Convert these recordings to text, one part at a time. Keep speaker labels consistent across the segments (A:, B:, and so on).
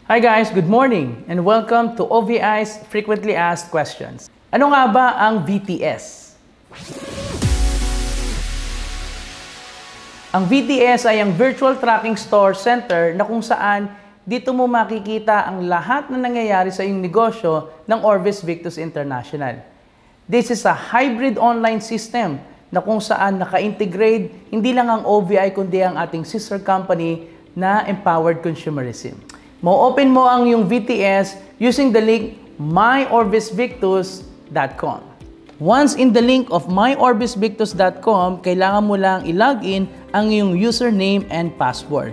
A: Hi guys, good morning and welcome to OVI's Frequently Asked Questions. Ano nga ba ang VTS? Ang VTS ay ang Virtual Tracking Store Center na kung saan dito mo makikita ang lahat na nangyayari sa iyong negosyo ng Orbis Victus International. This is a hybrid online system na kung saan naka-integrate hindi lang ang OVI kundi ang ating sister company na Empowered Consumerism. Ma-open mo ang iyong VTS using the link myorbisvictus.com. Once in the link of myorbisvictus.com, kailangan mo lang i-login ang iyong username and password.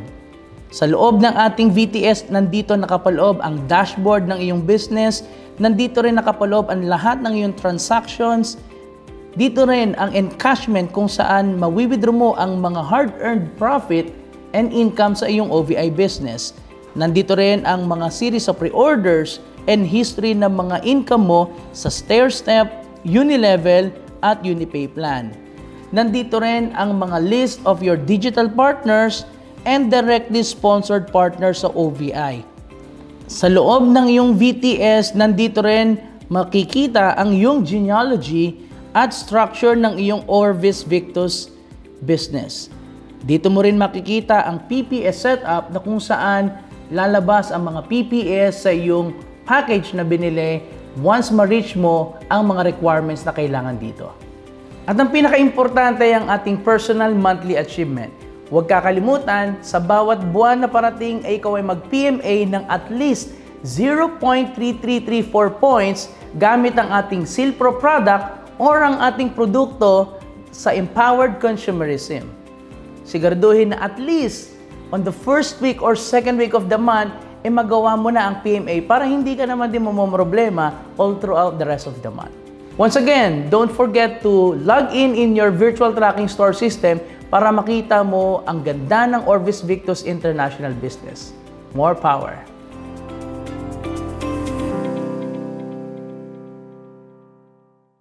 A: Sa loob ng ating VTS, nandito nakapaloob ang dashboard ng iyong business, nandito rin nakapaloob ang lahat ng iyong transactions, dito rin ang encashment kung saan mawi-withdraw mo ang mga hard-earned profit and income sa iyong OVI business. Nandito rin ang mga series of pre-orders and history ng mga income mo sa StairStep, Unilevel at Unipay plan. Nandito rin ang mga list of your digital partners and directly sponsored partners sa OVI. Sa loob ng iyong VTS, nandito rin makikita ang iyong genealogy at structure ng iyong Orbis Victus business. Dito mo rin makikita ang PPS setup na kung saan lalabas ang mga PPS sa iyong package na binili once ma-reach mo ang mga requirements na kailangan dito. At ang pinaka-importante ay ang ating personal monthly achievement. Huwag kakalimutan, sa bawat buwan na parating ay ikaw ay mag-PMA ng at least 0.3334 points gamit ang ating Silpro product or ang ating produkto sa Empowered Consumerism. Siguraduhin na at least on the first week or second week of the month, magawa mo na ang PMA para hindi ka naman din mamomroblema all throughout the rest of the month. Once again, don't forget to log in your virtual tracking store system para makita mo ang ganda ng Orbis Victus International Business. More power!